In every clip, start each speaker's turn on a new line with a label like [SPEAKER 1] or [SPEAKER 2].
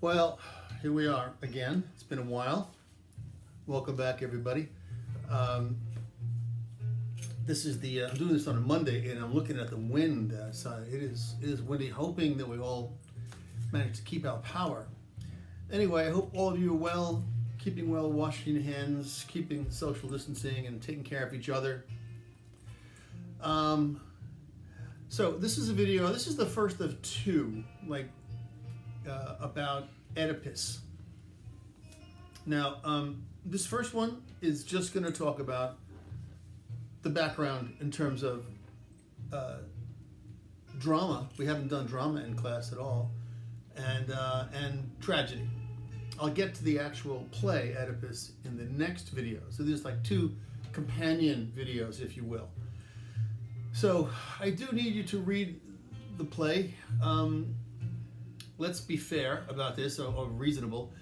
[SPEAKER 1] Well, here we are again. It's been a while. Welcome back, everybody. Um, this is the I'm doing this on a Monday, and I'm looking at the wind outside. It is windy. Hoping that we all manage to keep our power. Anyway, I hope all of you are well, keeping well, washing your hands, keeping social distancing, and taking care of each other. Um, so this is a video. This is the first of two, about Oedipus. Now, this first one is just going to talk about the background in terms of drama. We haven't done drama in class at all, and tragedy. I'll get to the actual play Oedipus in the next video. So there's like two companion videos, if you will. So I do need you to read the play. Let's be fair about this, or reasonable.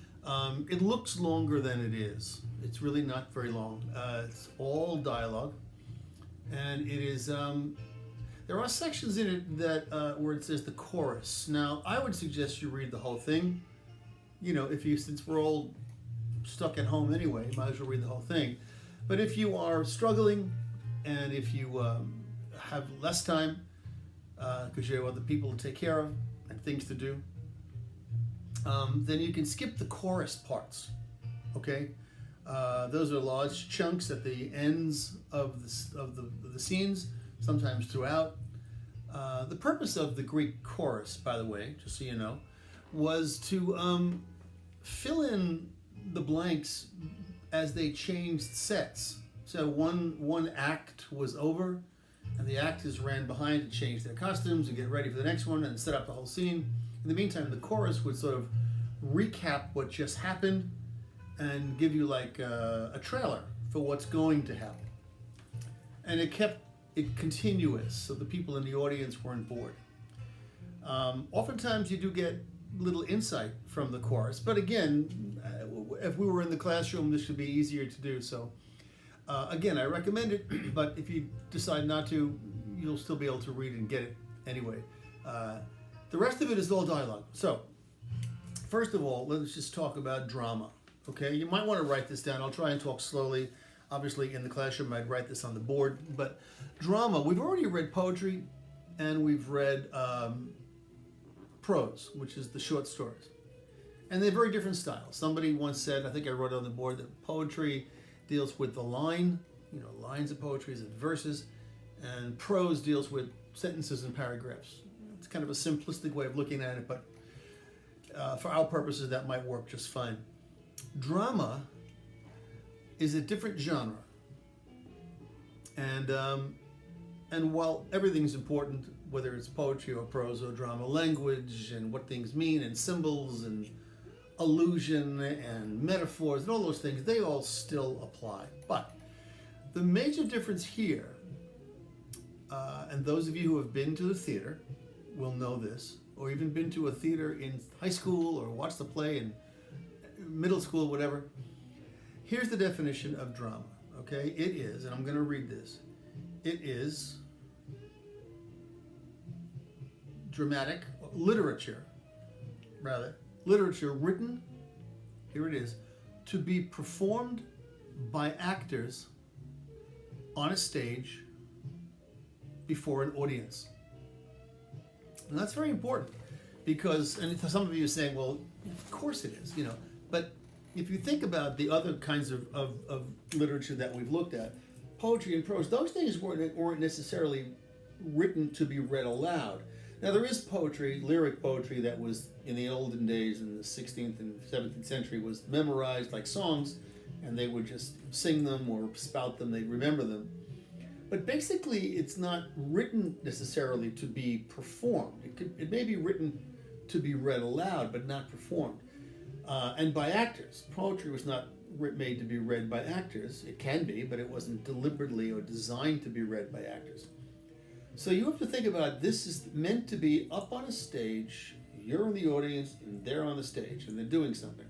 [SPEAKER 1] It looks longer than it is. It's really not very long. It's all dialogue, and it is. There are sections in it that where it says the chorus. Now, I would suggest you read the whole thing. You know, since we're all stuck at home anyway, you might as well read the whole thing. But if you are struggling, and if you have less time because you have other people to take care of and things to do, then you can skip the chorus parts. Okay, those are large chunks at the ends of the scenes, sometimes throughout. The purpose of the Greek chorus, by the way, just so you know, was to fill in the blanks as they changed sets. So one act was over, and the actors ran behind to change their costumes and get ready for the next one and set up the whole scene. In the meantime, the chorus would sort of recap what just happened and give you like a trailer for what's going to happen. And it kept it continuous, so the people in the audience weren't bored. Oftentimes you do get little insight from the chorus, but again, if we were in the classroom, this should be easier to do. So again, I recommend it, but if you decide not to, you'll still be able to read and get it anyway. The rest of it is all dialogue. So, first of all, let's just talk about drama. Okay, you might want to write this down. I'll try and talk slowly. Obviously, in the classroom, I'd write this on the board. But drama, we've already read poetry, and we've read prose, which is the short stories. And they're very different styles. Somebody once said, I think I wrote it on the board, that poetry deals with the line, lines of poetry is in verses, and prose deals with sentences and paragraphs. It's kind of a simplistic way of looking at it, but for our purposes, that might work just fine. Drama is a different genre, and while everything's important, whether it's poetry or prose or drama, language and what things mean, and symbols and allusion and metaphors and all those things, they all still apply. But the major difference here, and those of you who have been to the theater will know this, or even been to a theater in high school or watched the play in middle school, whatever. Here's the definition of drama, okay? It is, and I'm going to read this, it is dramatic, literature written, here it is, to be performed by actors on a stage before an audience. And that's very important because, and some of you are saying, well, of course it is, but if you think about the other kinds of literature that we've looked at, poetry and prose, those things weren't necessarily written to be read aloud. Now there is poetry, lyric poetry, that was in the olden days in the 16th and 17th century was memorized like songs, and they would just sing them or spout them, they'd remember them. But basically it's not written necessarily to be performed. It may be written to be read aloud, but not performed. And by actors. Poetry was not made to be read by actors. It can be, but it wasn't deliberately or designed to be read by actors. So you have to think about, this is meant to be up on a stage, you're in the audience, and they're on the stage, and they're doing something.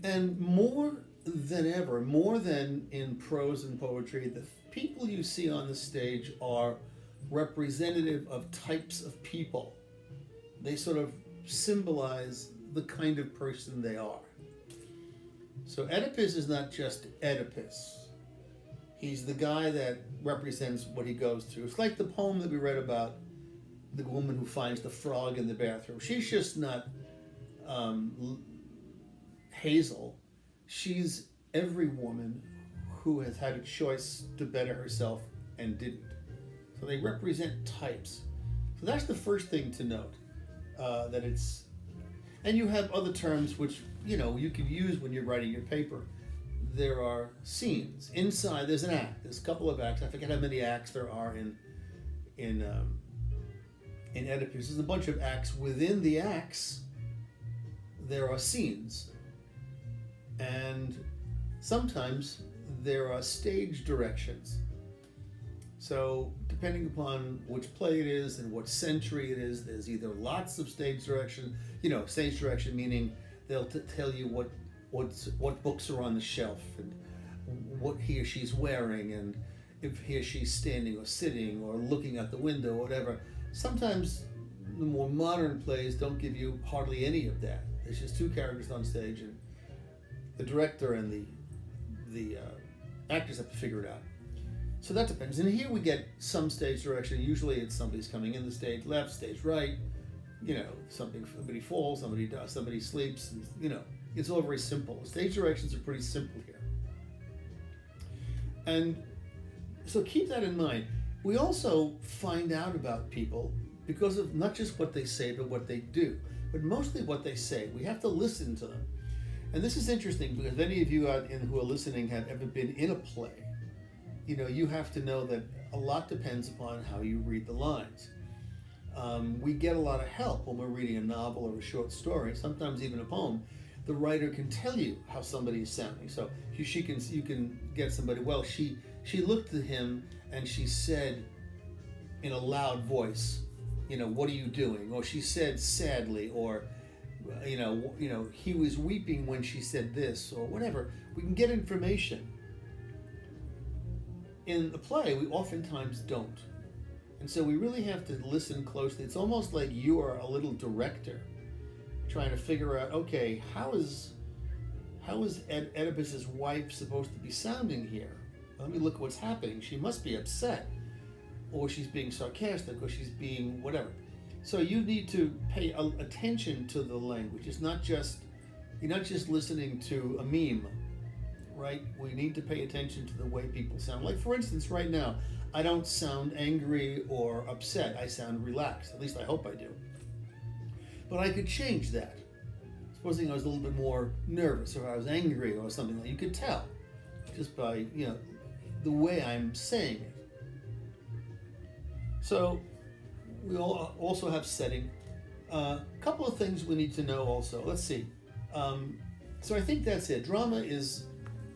[SPEAKER 1] And more than ever, more than in prose and poetry, the people you see on the stage are representative of types of people. They sort of symbolize the kind of person they are. So Oedipus is not just Oedipus. He's the guy that represents what he goes through. It's like the poem that we read about the woman who finds the frog in the bathroom. She's just not Hazel. She's every woman who has had a choice to better herself and didn't. So they represent types. So that's the first thing to note, that it's, and you have other terms which, you know, you can use when you're writing your paper. There are scenes. Inside, there's an act. There's a couple of acts. I forget how many acts there are in Oedipus. There's a bunch of acts. Within the acts, there are scenes. And sometimes there are stage directions. So depending upon which play it is and what century it is, there's either lots of stage direction, you know, stage direction meaning they'll tell you what books are on the shelf and what he or she's wearing and if he or she's standing or sitting or looking out the window or whatever. Sometimes the more modern plays don't give you hardly any of that. There's just two characters on stage and the director and the actors have to figure it out. So that depends. And here we get some stage direction. Usually it's somebody's coming in the stage left, stage right. You know, somebody falls, somebody does, somebody sleeps. You know, it's all very simple. Stage directions are pretty simple here. And so keep that in mind. We also find out about people because of not just what they say, but what they do. But mostly what they say. We have to listen to them. And this is interesting because if any of you out who are listening have ever been in a play, you know, you have to know that a lot depends upon how you read the lines. We get a lot of help when we're reading a novel or a short story, sometimes even a poem. The writer can tell you how somebody is sounding. So you can get somebody, well, she looked at him and she said in a loud voice, you know, what are you doing? Or she said sadly, or you know, he was weeping when she said this, or whatever. We can get information. In the play, we oftentimes don't. And so we really have to listen closely. It's almost like you are a little director trying to figure out, okay, how is Oedipus's wife supposed to be sounding here? Let me look what's happening. She must be upset, or she's being sarcastic, or she's being whatever. So you need to pay attention to the language. It's not just, you're not just listening to a meme, right? We need to pay attention to the way people sound. Like for instance, right now, I don't sound angry or upset. I sound relaxed. At least I hope I do. But I could change that. Supposing I was a little bit more nervous or I was angry or something, like you could tell just by, you know, the way I'm saying it. So we all also have setting. A couple of things we need to know also. Let's see. So I think that's it. Drama is,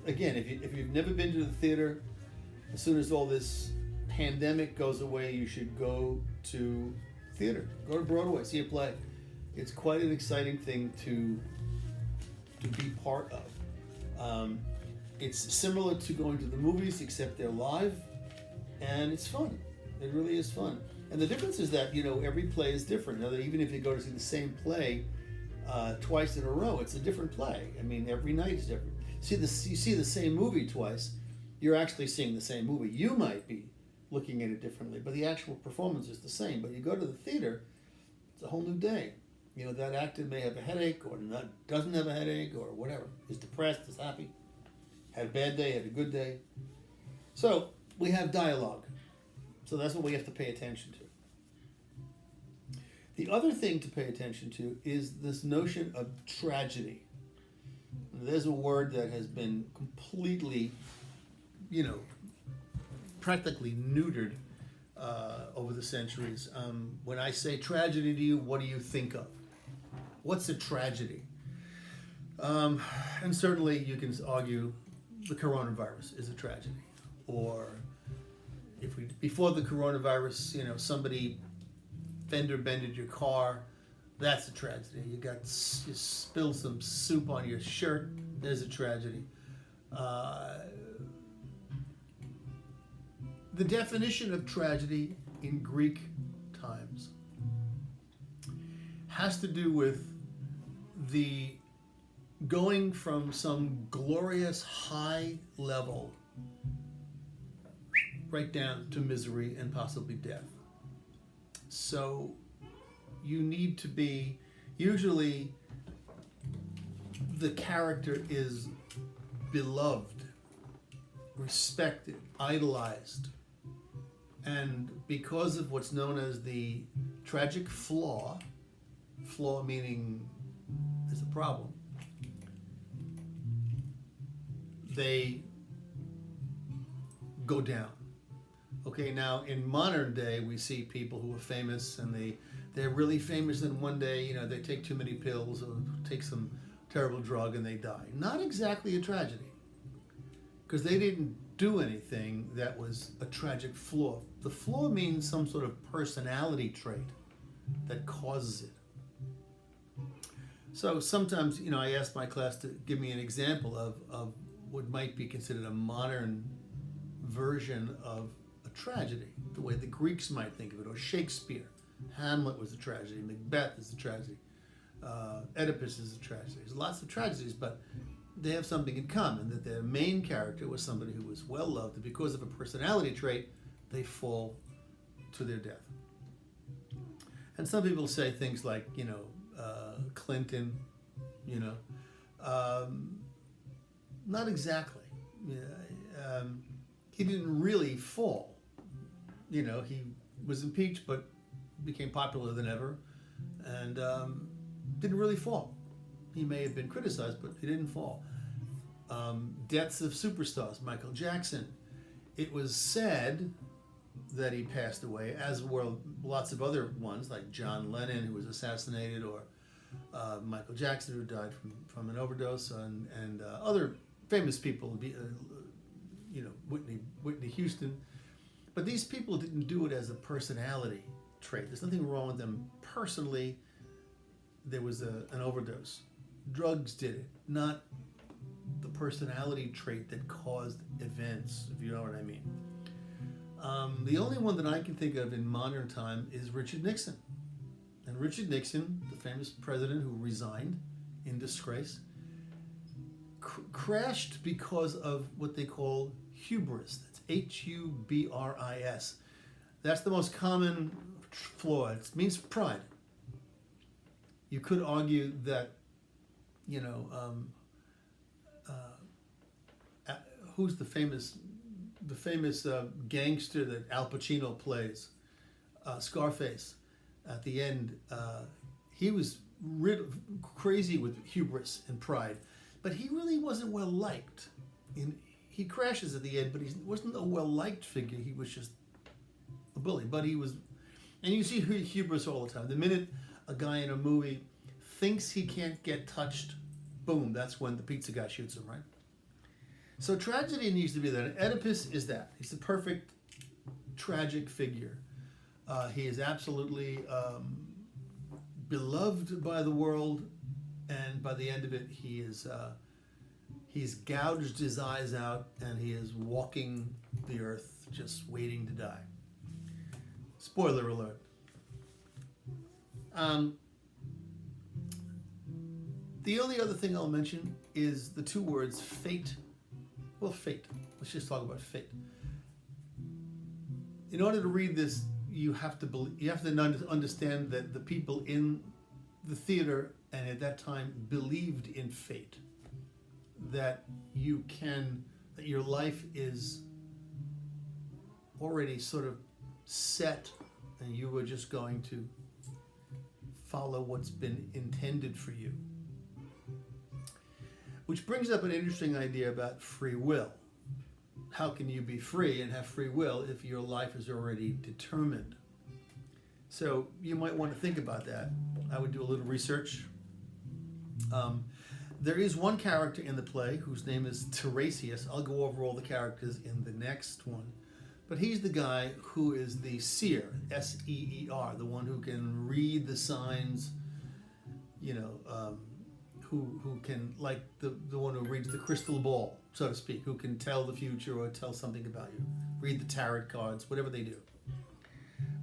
[SPEAKER 1] again, if you've never been to the theater, as soon as all this pandemic goes away, you should go to theater. Go to Broadway, see a play. It's quite an exciting thing to be part of. It's similar to going to the movies, except they're live, and it's fun. It really is fun. And the difference is that, you know, every play is different. Now, even if you go to see the same play twice in a row, it's a different play. I mean, every night is different. You see the same movie twice, you're actually seeing the same movie. You might be looking at it differently, but the actual performance is the same. But you go to the theater, it's a whole new day. You know, that actor may have a headache or doesn't have a headache or whatever. Is depressed, is happy, had a bad day, had a good day. So we have dialogue. So that's what we have to pay attention to. The other thing to pay attention to is this notion of tragedy. There's a word that has been completely, you know, practically neutered over the centuries. When I say tragedy to you, what do you think of? What's a tragedy? And certainly you can argue the coronavirus is a tragedy. Or before the coronavirus, you know, somebody fender bended your car, that's a tragedy. You spilled some soup on your shirt, there's a tragedy. The definition of tragedy in Greek times has to do with the going from some glorious high level right down to misery and possibly death. So you need to be, usually the character is beloved, respected, idolized, and because of what's known as the tragic flaw meaning there's a problem, they go down. Okay, now in modern day we see people who are famous and they're really famous, and one day, you know, they take too many pills or take some terrible drug and they die. Not exactly a tragedy, because they didn't do anything that was a tragic flaw. The flaw means some sort of personality trait that causes it. So sometimes, you know, I ask my class to give me an example of what might be considered a modern version of a tragedy, the way the Greeks might think of it, or Shakespeare. Hamlet was a tragedy, Macbeth is a tragedy, Oedipus is a tragedy. There's lots of tragedies, but they have something in common, that their main character was somebody who was well loved, and because of a personality trait, they fall to their death. And some people say things like, you know, Clinton, you know, not exactly. He didn't really fall. You know, he was impeached, but became popular than ever, and didn't really fall. He may have been criticized, but he didn't fall. Deaths of superstars. Michael Jackson. It was said that he passed away, as were lots of other ones, like John Lennon, who was assassinated, or Michael Jackson, who died from an overdose, and other famous people, you know, Whitney Houston. But these people didn't do it as a personality trait. There's nothing wrong with them personally. There was an overdose. Drugs did it, not the personality trait that caused events, if you know what I mean. The only one that I can think of in modern time is Richard Nixon. And Richard Nixon, the famous president who resigned in disgrace, crashed because of what they call hubris. That's Hubris. That's the most common flaw. It means pride. You could argue that, you know, who's the famous gangster that Al Pacino plays, Scarface. At the end, he was crazy with hubris and pride, but he really wasn't well liked. He crashes at the end, but he wasn't a well liked figure. He was just a bully. But he was, and you see hubris all the time. The minute a guy in a movie thinks he can't get touched, boom, that's when the pizza guy shoots him, right? So tragedy needs to be that. Oedipus is that. He's the perfect tragic figure. He is absolutely beloved by the world, and by the end of it, he's gouged his eyes out, and he is walking the earth, just waiting to die. Spoiler alert. The only other thing I'll mention is the two words fate. Well, fate. Let's just talk about fate. In order to read this, you have to understand that the people in the theater and at that time believed in fate, that your life is already sort of set, and you were just going to follow what's been intended for you. Which brings up an interesting idea about free will. How can you be free and have free will if your life is already determined? So you might want to think about that. I would do a little research. There is one character in the play whose name is Tiresias. I'll go over all the characters in the next one. But he's the guy who is the seer, S-E-E-R, the one who can read the signs, you know, who can, like the one who reads the crystal ball, so to speak, who can tell the future or tell something about you, read the tarot cards, whatever they do.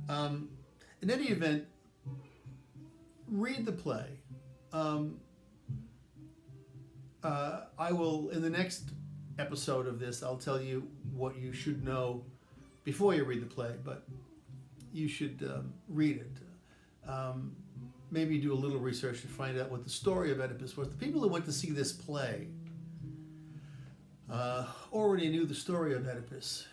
[SPEAKER 1] In any event, read the play. I will, in the next episode of this, I'll tell you what you should know before you read the play, but you should read it. Maybe do a little research to find out what the story of Oedipus was. The people who went to see this play already knew the story of Oedipus,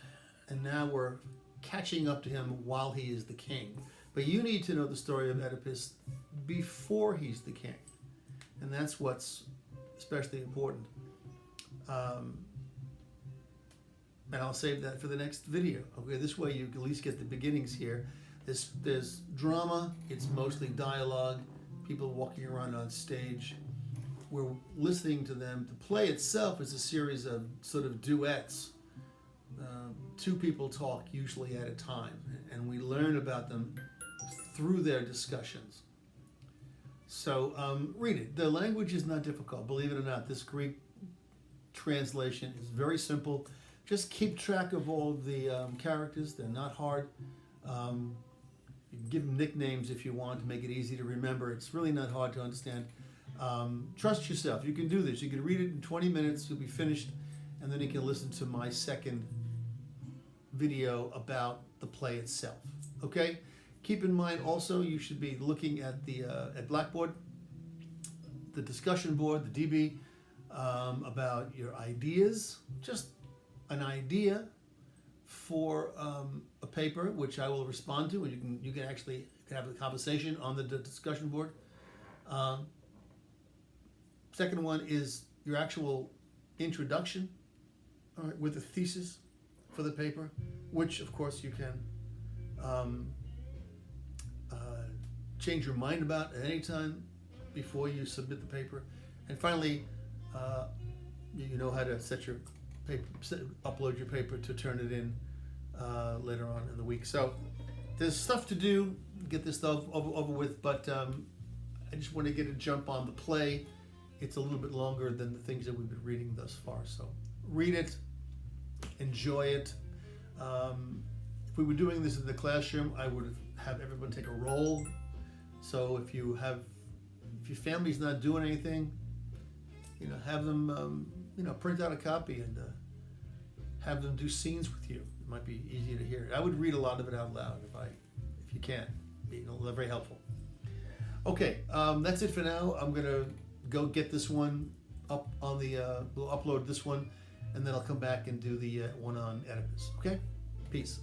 [SPEAKER 1] and now we're catching up to him while he is the king. But you need to know the story of Oedipus before he's the king, and that's what's especially important. And I'll save that for the next video. Okay, this way you can at least get the beginnings here. There's drama, it's mostly dialogue, people walking around on stage. We're listening to them. The play itself is a series of sort of duets. Two people talk usually at a time, and we learn about them through their discussions. So read it. The language is not difficult, believe it or not. This Greek translation is very simple. Just keep track of all of the characters. They're not hard. You can give them nicknames if you want to make it easy to remember. It's really not hard to understand. Trust yourself. You can do this. You can read it in 20 minutes. You'll be finished. And then you can listen to my second video about the play itself. Okay? Keep in mind also you should be looking at the at Blackboard, the discussion board, the DB, about your ideas. Just an idea for a paper, which I will respond to, and you can actually have a conversation on the discussion board. Second one is your actual introduction, all right, with a thesis for the paper, which of course you can change your mind about at any time before you submit the paper. And finally, you know how to set your paper, upload your paper to turn it in later on in the week. So there's stuff to do, get this stuff over with, but I just want to get a jump on the play. It's a little bit longer than the things that we've been reading thus far. So read it, enjoy it. If we were doing this in the classroom, I would have everyone take a roll. So if your family's not doing anything, have them, print out a copy and have them do scenes with you. It might be easier to hear. I would read a lot of it out loud if you can. Very helpful. Okay, that's it for now. I'm gonna go get this one up on the. We'll upload this one, and then I'll come back and do the one on Oedipus. Okay, peace.